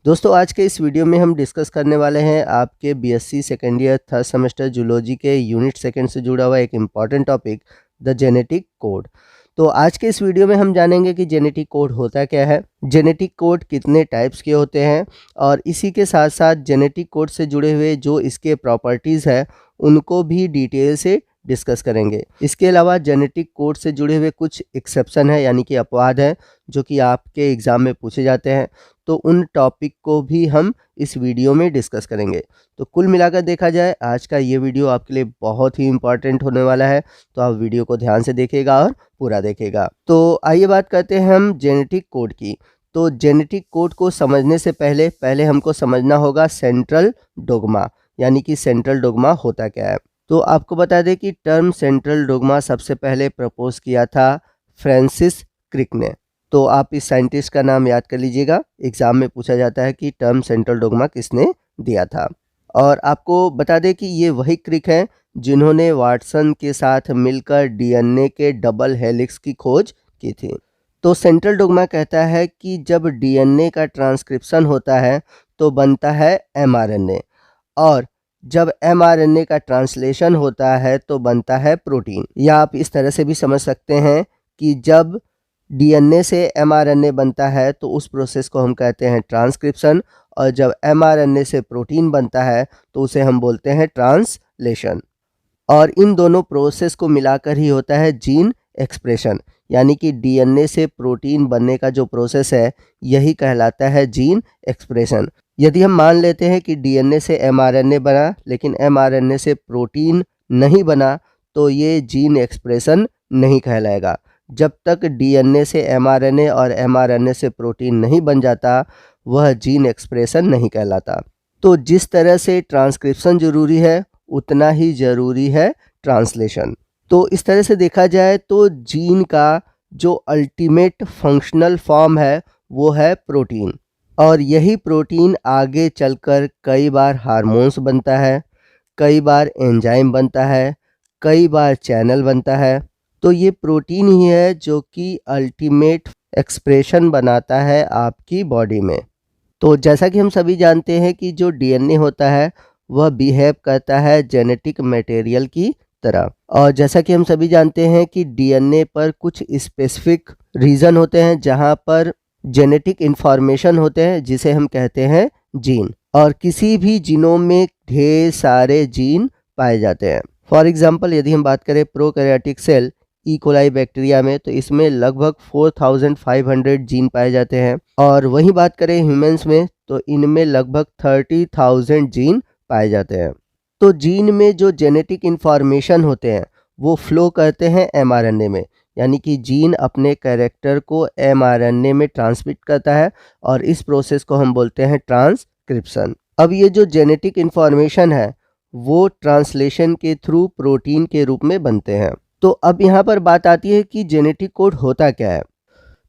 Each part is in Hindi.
दोस्तों आज के इस वीडियो में हम डिस्कस करने वाले हैं आपके BSc second year third semester zoology के यूनिट सेकंड से जुड़ा हुआ एक important topic the genetic code. तो आज के इस वीडियो में हम जानेंगे कि जेनेटिक कोड होता क्या है, जेनेटिक कोड कितने टाइप्स के होते हैं और इसी के साथ साथ जेनेटिक कोड से जुड़े हुए जो इसके प्रॉपर्टीज़ है उनको भी डिटेल से डिस्कस करेंगे। इसके अलावा जेनेटिक कोड से जुड़े हुए कुछ एक्सेप्शन है यानी कि अपवाद है जो कि आपके एग्ज़ाम में पूछे जाते हैं, तो उन टॉपिक को भी हम इस वीडियो में डिस्कस करेंगे। तो कुल मिलाकर देखा जाए आज का ये वीडियो आपके लिए बहुत ही इम्पॉर्टेंट होने वाला है, तो आप वीडियो को ध्यान से देखिएगा और पूरा देखिएगा। तो आइए बात करते हैं हम जेनेटिक कोड की। तो जेनेटिक कोड को समझने से पहले हमको समझना होगा सेंट्रल डोग्मा, यानी कि सेंट्रल डोग्मा होता क्या है। तो आपको बता दें कि टर्म सेंट्रल डोग्मा सबसे पहले प्रपोज किया था फ्रांसिस क्रिक ने। तो आप इस साइंटिस्ट का नाम याद कर लीजिएगा, एग्जाम में पूछा जाता है कि टर्म सेंट्रल डोग्मा किसने दिया था। और आपको बता दें कि ये वही क्रिक हैं जिन्होंने वाटसन के साथ मिलकर डीएनए के डबल हेलिक्स की खोज की थी। तो सेंट्रल डोग्मा कहता है कि जब डीएनए का ट्रांसक्रिप्शन होता है तो बनता है एमआरएनए, और जब एमआरएनए का ट्रांसलेशन होता है तो बनता है प्रोटीन। या आप इस तरह से भी समझ सकते हैं कि जब डीएनए से एमआरएनए बनता है तो उस प्रोसेस को हम कहते हैं ट्रांसक्रिप्शन, और जब एमआरएनए से प्रोटीन बनता है तो उसे हम बोलते हैं ट्रांसलेशन। और इन दोनों प्रोसेस को मिलाकर ही होता है जीन एक्सप्रेशन, यानी कि डीएनए से प्रोटीन बनने का जो प्रोसेस है यही कहलाता है जीन एक्सप्रेशन। यदि हम मान लेते हैं कि डीएनए से एमआरएनए बना लेकिन एमआरएनए से प्रोटीन नहीं बना, तो ये जीन एक्सप्रेशन नहीं कहलाएगा। जब तक डीएनए से एमआरएनए और एमआरएनए से प्रोटीन नहीं बन जाता वह जीन एक्सप्रेशन नहीं कहलाता। तो जिस तरह से ट्रांसक्रिप्शन जरूरी है उतना ही ज़रूरी है ट्रांसलेशन। तो इस तरह से देखा जाए तो जीन का जो अल्टीमेट फंक्शनल फॉर्म है वो है प्रोटीन, और यही प्रोटीन आगे चलकर कई बार हार्मोन्स बनता है, कई बार एंजाइम बनता है, कई बार चैनल बनता है। तो ये प्रोटीन ही है जो कि अल्टीमेट एक्सप्रेशन बनाता है आपकी बॉडी में। तो जैसा कि हम सभी जानते हैं कि जो डीएनए होता है वह बिहेव करता है जेनेटिक मटेरियल की तरह, और जैसा कि हम सभी जानते हैं कि डीएनए पर कुछ स्पेसिफिक रीजन होते हैं जहां पर जेनेटिक इंफॉर्मेशन होते हैं जिसे हम कहते हैं जीन, और किसी भी जीनोम में ढेर सारे जीन पाए जाते हैं। फॉर एग्जांपल यदि हम बात करें prokaryotic cell E coli bacteria में, तो इसमें लगभग 4500 जीन पाए जाते हैं, और वहीं बात करें ह्यूमंस में तो इनमें लगभग 30,000 जीन पाए जाते हैं। तो जीन में जो जेनेटिक इंफॉर्मेशन होते हैं वो फ्लो करते हैं एमआरएनए में, यानी कि जीन अपने कैरेक्टर को एमआरएनए में ट्रांसमिट करता है, और इस प्रोसेस को हम बोलते हैं ट्रांसक्रिप्शन। अब ये जो जेनेटिक इंफॉर्मेशन है वो ट्रांसलेशन के थ्रू प्रोटीन के रूप में बनते हैं। तो अब यहाँ पर बात आती है कि जेनेटिक कोड होता क्या है।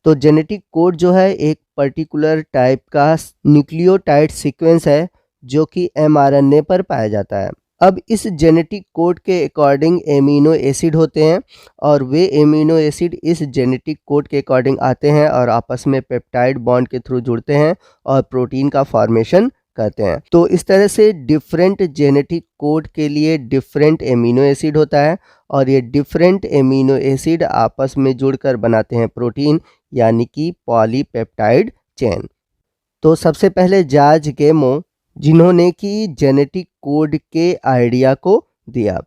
तो जेनेटिक कोड जो है एक पर्टिकुलर टाइप का न्यूक्लियोटाइड सीक्वेंस है जो कि एमआरएनए पर पाया जाता है। अब इस जेनेटिक कोड के अकॉर्डिंग एमिनो एसिड होते हैं, और वे एमिनो एसिड इस जेनेटिक कोड के अकॉर्डिंग आते हैं और आपस में पेप्टाइड बॉन्ड के थ्रू जुड़ते हैं और प्रोटीन का फॉर्मेशन करते हैं। तो इस तरह से डिफरेंट जेनेटिक कोड के लिए डिफरेंट एमिनो एसिड होता है, और ये डिफरेंट एमिनो एसिड आपस में जुड़कर बनाते हैं प्रोटीन, यानी कि पॉलीपेप्टाइड चेन। तो सबसे पहले जॉर्ज गेमो जिन्होंने कि जेनेटिक कोड के आइडिया को दिया,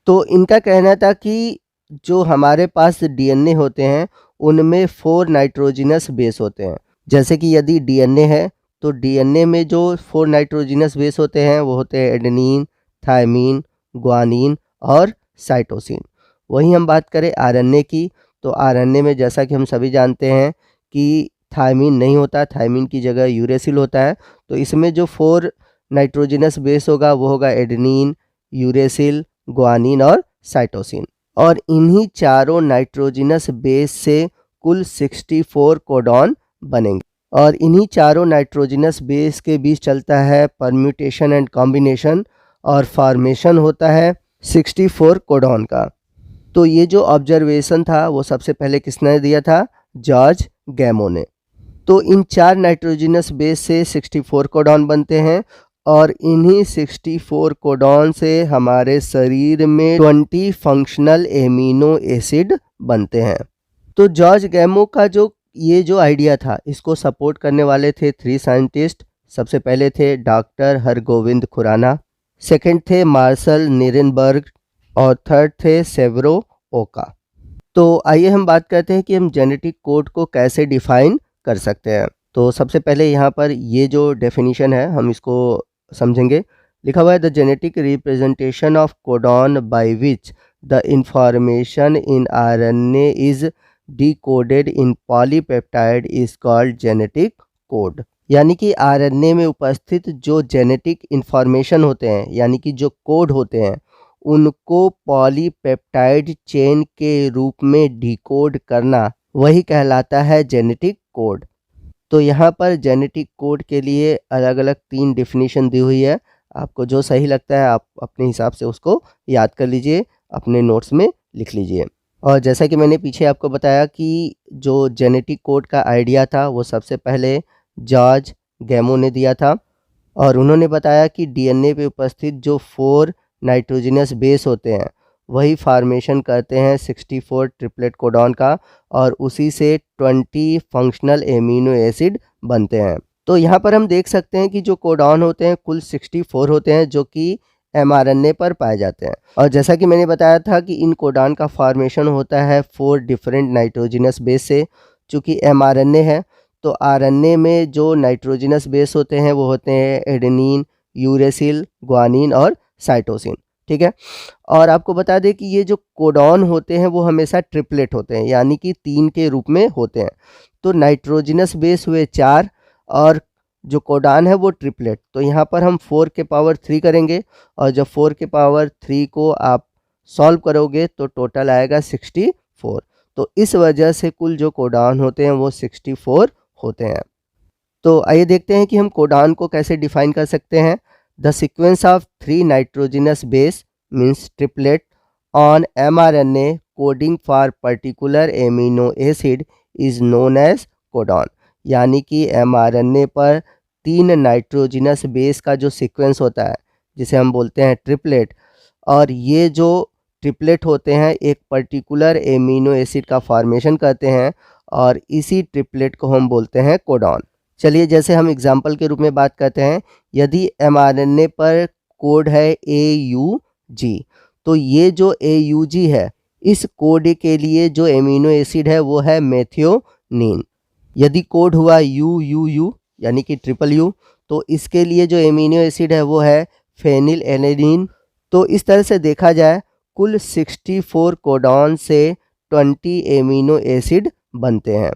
तो इनका कहना था कि जो हमारे पास डीएनए होते हैं उनमें 4 नाइट्रोजिनस बेस होते हैं। जैसे कि यदि डीएनए है तो डीएनए में जो 4 नाइट्रोजिनस बेस होते हैं वो होते हैं एडेनिन, थायमीन, ग्वानिन और साइटोसिन। वहीं हम बात करें आरएनए की, तो आरएनए में जैसा कि हम सभी जानते हैं कि थायमीन नहीं होता, थायमीन की जगह यूरेसिल होता है। तो इसमें जो 4 नाइट्रोजिनस बेस होगा वो होगा एडेनिन, यूरेसिल, ग्वानिन और साइटोसिन, और इन्हीं चारों नाइट्रोजिनस बेस से कुल 64 कोडॉन बनेंगे, और इन्हीं चारों नाइट्रोजिनस बेस के बीच चलता है परम्यूटेशन एंड कॉम्बिनेशन, और फॉर्मेशन होता है 64 कोडॉन का। तो ये जो ऑब्जर्वेशन था वो सबसे पहले किसने दिया था? जॉर्ज गैमो ने। तो इन 4 नाइट्रोजनस बेस से 64 कोडॉन बनते हैं और इन्हीं 64 कोडॉन से हमारे शरीर में 20 फंक्शनल एमिनो एसिड बनते हैं। तो जॉर्ज गैमो का जो आइडिया था, इसको सपोर्ट करने वाले थे 3 साइंटिस्ट। सबसे पहले थे डॉक्टर हरगोविंद खुराना, सेकंड थे मार्शल निरेनबर्ग और थर्ड थे सेवरो ओका। तो आइए हम बात करते हैं कि हम जेनेटिक कोड को कैसे डिफाइन कर सकते हैं। तो सबसे पहले यहाँ पर ये जो डेफिनेशन है हम इसको समझेंगे। लिखा हुआ है the genetic representation of codon by which the information in RNA is decoded in polypeptide is called genetic code. यानी कि आरएनए में उपस्थित जो जेनेटिक इंफॉर्मेशन होते हैं, यानी कि जो कोड होते हैं, उनको पॉलीपेप्टाइड चेन के रूप में डिकोड करना, वही कहलाता है जेनेटिक कोड। तो यहाँ पर जेनेटिक कोड के लिए अलग अलग 3 डेफिनेशन दी हुई है। आपको जो सही लगता है आप अपने हिसाब से उसको याद कर लीजिए, अपने नोट्स में लिख लीजिए। और जैसा कि मैंने पीछे आपको बताया कि जो जेनेटिक कोड का आइडिया था वो सबसे पहले जॉर्ज गैमो ने दिया था और उन्होंने बताया कि डीएनए पे उपस्थित जो 4 नाइट्रोजनस बेस होते हैं वही फॉर्मेशन करते हैं 64 ट्रिपलेट कोडॉन का और उसी से 20 फंक्शनल एमिनो एसिड बनते हैं। तो यहाँ पर हम देख सकते हैं कि जो कोडॉन होते हैं कुल 64 होते हैं जो कि mRNA पर पाए जाते हैं। और जैसा कि मैंने बताया था कि इन कोडॉन का फॉर्मेशन होता है 4 डिफरेंट नाइट्रोजनस बेस से। चूँकि mRNA है तो आरएनए में जो नाइट्रोजनस बेस होते हैं वो होते हैं एडेनिन, यूरेसिल, ग्वानिन और साइटोसिन। ठीक है। और आपको बता दें कि ये जो कोडॉन होते हैं वो हमेशा ट्रिपलेट होते हैं, यानी कि 3 के रूप में होते हैं। तो नाइट्रोजनस बेस हुए 4 और जो कोडॉन है वो ट्रिपलेट। तो यहाँ पर हम 4 के पावर 3 करेंगे और जब 4 के पावर 3 को आप सॉल्व करोगे तो टोटल आएगा 64। तो इस वजह से कुल जो कोडॉन होते हैं वो 64 होते हैं। तो आइए देखते हैं कि हम कोडॉन को कैसे डिफाइन कर सकते हैं। The sequence of 3 nitrogenous base means triplet on mRNA coding for particular amino acid is known as codon. यानी कि mRNA पर 3 नाइट्रोजनस बेस का जो सीक्वेंस होता है जिसे हम बोलते हैं ट्रिपलेट, और ये जो ट्रिपलेट होते हैं एक पर्टिकुलर एमिनो एसिड का फॉर्मेशन करते हैं और इसी ट्रिपलेट को हम बोलते हैं कोडॉन। चलिए जैसे हम एग्जाम्पल के रूप में बात करते हैं, यदि mRNA पर कोड है AUG, तो ये जो AUG है इस कोड के लिए जो एमिनो एसिड है वो है मेथियोनिन। यदि कोड हुआ UUU यानी कि ट्रिपल यू, तो इसके लिए जो एमिनो एसिड है वो है फेनिलएलेनिन। तो इस तरह से देखा जाए कुल 64 कोडॉन से 20 एमिनो एसिड बनते हैं।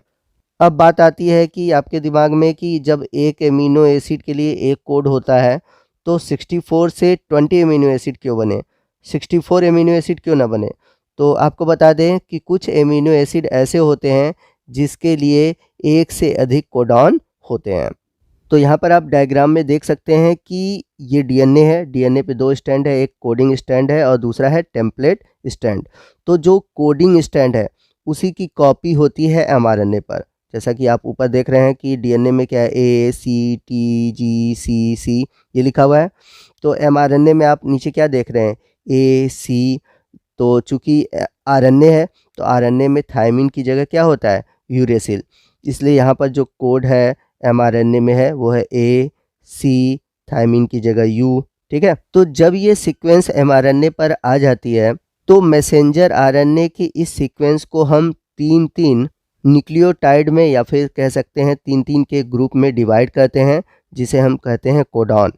अब बात आती है कि आपके दिमाग में कि जब एक एमिनो एसिड के लिए एक कोड होता है तो 64 से 20 एमिनो एसिड क्यों बने, 64 एमिनो एसिड क्यों ना बने। तो आपको बता दें कि कुछ एमिनो एसिड ऐसे होते हैं जिसके लिए एक से अधिक कोडॉन होते हैं। तो यहाँ पर आप डायग्राम में देख सकते हैं कि ये डीएनए है, डीएनए पे 2 स्टैंड है, एक कोडिंग स्टैंड है और दूसरा है टेम्पलेट स्टैंड। तो जो कोडिंग स्टैंड है उसी की कॉपी होती है mRNA पर। जैसा कि आप ऊपर देख रहे हैं कि डीएनए में क्या है A, C, T, G, C, C ये लिखा हुआ है। तो mRNA में आप नीचे क्या देख रहे हैं A, C। तो चूँकि आरएनए है तो आरएनए में थायमिन की जगह क्या होता है यूरेसिल, इसलिए यहाँ पर जो कोड है mRNA में है वो है AC, थायमिन की जगह U। ठीक है। तो जब ये सीक्वेंस mRNA पर आ जाती है तो मैसेंजर आरएनए की इस सीक्वेंस को हम 3-3 न्यूक्लियोटाइड में या फिर कह सकते हैं 3-3 के ग्रुप में डिवाइड करते हैं जिसे हम कहते हैं कोडॉन।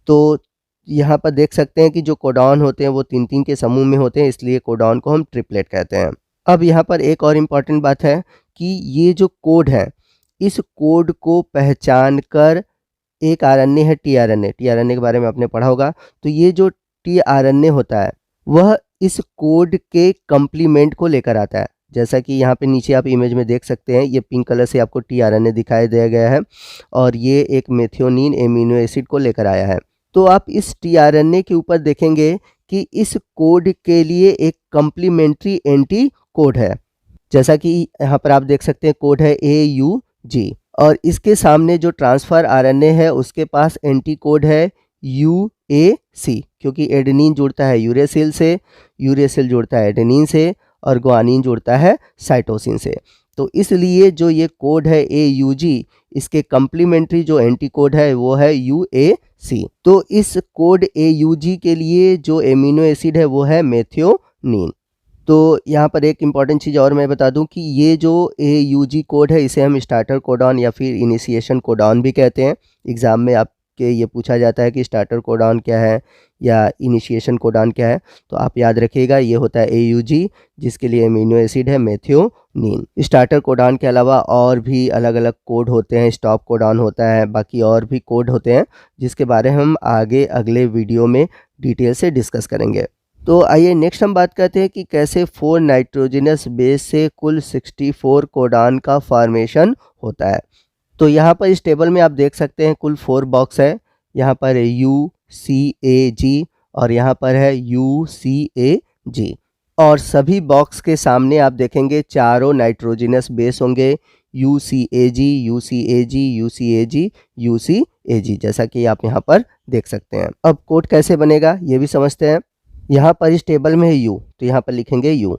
तो यहाँ पर देख सकते हैं कि जो कोडॉन होते हैं वो 3-3 के समूह में होते हैं, इसलिए कोडॉन को हम ट्रिपलेट कहते हैं। अब यहाँ पर एक और इम्पॉर्टेंट बात है कि ये जो कोड है इस कोड को पहचान कर एक आरएनए है टीआरएनए, टीआरएनए के बारे में आपने पढ़ा होगा। तो ये जो टीआरएनए होता है वह इस कोड के कंप्लीमेंट को लेकर आता है। जैसा कि यहाँ पे नीचे आप इमेज में देख सकते हैं, ये पिंक कलर से आपको टीआरएनए दिखाई दिया गया है और ये एक मेथियोनिन एमिनो एसिड को लेकर आया है। तो आप इस टीआरएनए के ऊपर देखेंगे कि इस कोड के लिए एक कंप्लीमेंट्री एंटी कोड है। जैसा कि यहाँ पर आप देख सकते हैं कोड है AUG और इसके सामने जो ट्रांसफ़र आरएनए है उसके पास एंटी कोड है UAC, क्योंकि एडेनिन जुड़ता है यूरेसिल से, यूरेसिल जुड़ता है एडेनिन से और ग्वानिन जुड़ता है साइटोसिन से। तो इसलिए जो ये कोड है AUG, इसके कम्प्लीमेंट्री जो एंटी कोड है वो है UAC। तो इस कोड AUG के लिए जो एमिनो एसिड है वो है मेथियोनीन। तो यहाँ पर एक इम्पॉर्टेंट चीज़ और मैं बता दूं कि ये जो AUG कोड है इसे हम स्टार्टर कोडॉन या फिर इनिशिएशन कोडॉन भी कहते हैं। एग्ज़ाम में आपके ये पूछा जाता है कि स्टार्टर कोडॉन क्या है या इनिशिएशन कोडॉन क्या है, तो आप याद रखिएगा ये होता है AUG, जिसके लिए एमिनो एसिड है मेथियोनीन। स्टार्टर कोडॉन के अलावा और भी अलग अलग कोड होते हैं, स्टॉप कोडॉन होता है, बाकी और भी कोड होते हैं जिसके बारे में हम आगे अगले वीडियो में डिटेल से डिस्कस करेंगे। तो आइए नेक्स्ट हम बात करते हैं कि कैसे 4 नाइट्रोजनस बेस से कुल 64 कोडान का फॉर्मेशन होता है। तो यहाँ पर इस टेबल में आप देख सकते हैं कुल 4 बॉक्स है। यहाँ पर UCAG और यहाँ पर है UCAG, और सभी बॉक्स के सामने आप देखेंगे चारों नाइट्रोजनस बेस होंगे, UCAG, UCAG, UCAG, UCAG, जैसा कि आप यहाँ पर देख सकते हैं। अब कोड कैसे बनेगा ये भी समझते हैं। यहाँ पर इस टेबल में है U, तो यहाँ पर लिखेंगे U,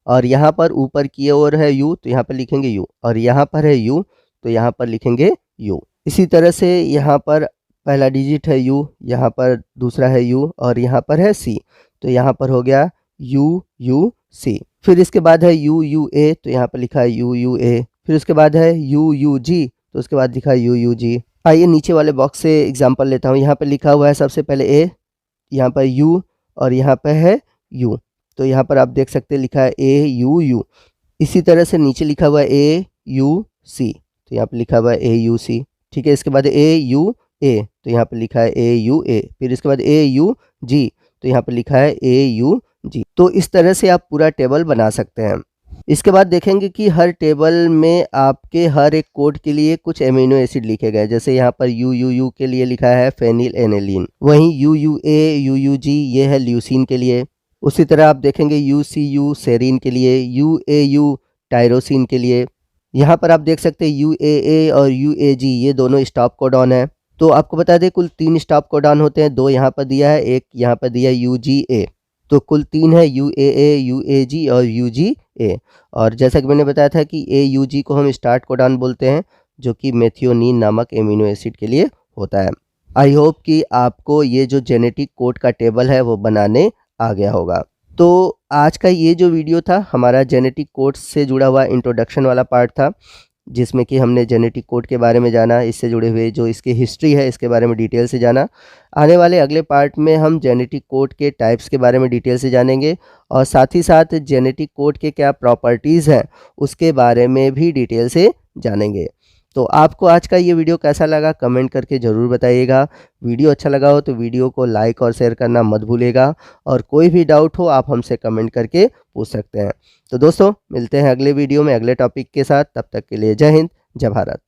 और यहाँ पर ऊपर की ओर है U, तो यहाँ पर लिखेंगे U, और यहाँ पर है U, तो यहाँ पर लिखेंगे U। इसी तरह से यहाँ पर पहला डिजिट है U, यहाँ पर दूसरा है U, और यहाँ पर है C, तो यहाँ पर हो गया UUC। फिर इसके बाद है UUA, तो यहाँ पर लिखा है UUA। फिर उसके बाद है UUG, तो उसके बाद लिखा है UUG। आइए नीचे वाले बॉक्स से एग्जाम्पल लेता हूँ। यहाँ पर लिखा हुआ है सबसे पहले A, यहाँ पर U और यहाँ पे है U, तो यहाँ पर आप देख सकते हैं लिखा है AUU। इसी तरह से नीचे लिखा हुआ है AUC, तो यहाँ पे लिखा हुआ है AUC। ठीक है, इसके बाद AUA, तो यहाँ पे लिखा है AUA। फिर इसके बाद AUG, तो यहाँ पे लिखा है AUG। तो इस तरह से आप पूरा टेबल बना सकते हैं। इसके बाद देखेंगे कि हर टेबल में आपके हर एक कोड के लिए कुछ एमिनो एसिड लिखे गए। जैसे यहाँ पर UUU के लिए लिखा है फेनिल एनेलिन, वहीं UUA, UUG ये है ल्यूसीन के लिए। उसी तरह आप देखेंगे UCU सेरीन के लिए, UAU टायरोसिन के लिए। यहाँ पर आप देख सकते हैं UAA और UAG ये दोनों स्टॉप कोडॉन है। तो आपको बता दें कुल 3 स्टॉप कोडॉन होते हैं, 2 यहाँ पर दिया है, एक यहाँ पर दिया है UGA। तो कुल 3 है UAA, UAG और UGA। और जैसा कि मैंने बताया था कि AUG को हम स्टार्ट कोडॉन बोलते हैं, जो कि मेथियोनीन नामक एमिनो एसिड के लिए होता है। आई होप कि आपको ये जो जेनेटिक कोड का टेबल है वो बनाने आ गया होगा। तो आज का ये जो वीडियो था हमारा जेनेटिक कोड से जुड़ा हुआ इंट्रोडक्शन वाला पार्ट था, जिसमें कि हमने जेनेटिक कोड के बारे में जाना, इससे जुड़े हुए जो इसकी हिस्ट्री है इसके बारे में डिटेल से जाना। आने वाले अगले पार्ट में हम जेनेटिक कोड के टाइप्स के बारे में डिटेल से जानेंगे, और साथ ही साथ जेनेटिक कोड के क्या प्रॉपर्टीज़ हैं उसके बारे में भी डिटेल से जानेंगे। तो आपको आज का ये वीडियो कैसा लगा कमेंट करके ज़रूर बताइएगा। वीडियो अच्छा लगा हो तो वीडियो को लाइक और शेयर करना मत भूलिएगा, और कोई भी डाउट हो आप हमसे कमेंट करके पूछ सकते हैं। तो दोस्तों मिलते हैं अगले वीडियो में अगले टॉपिक के साथ, तब तक के लिए जय हिंद, जय भारत।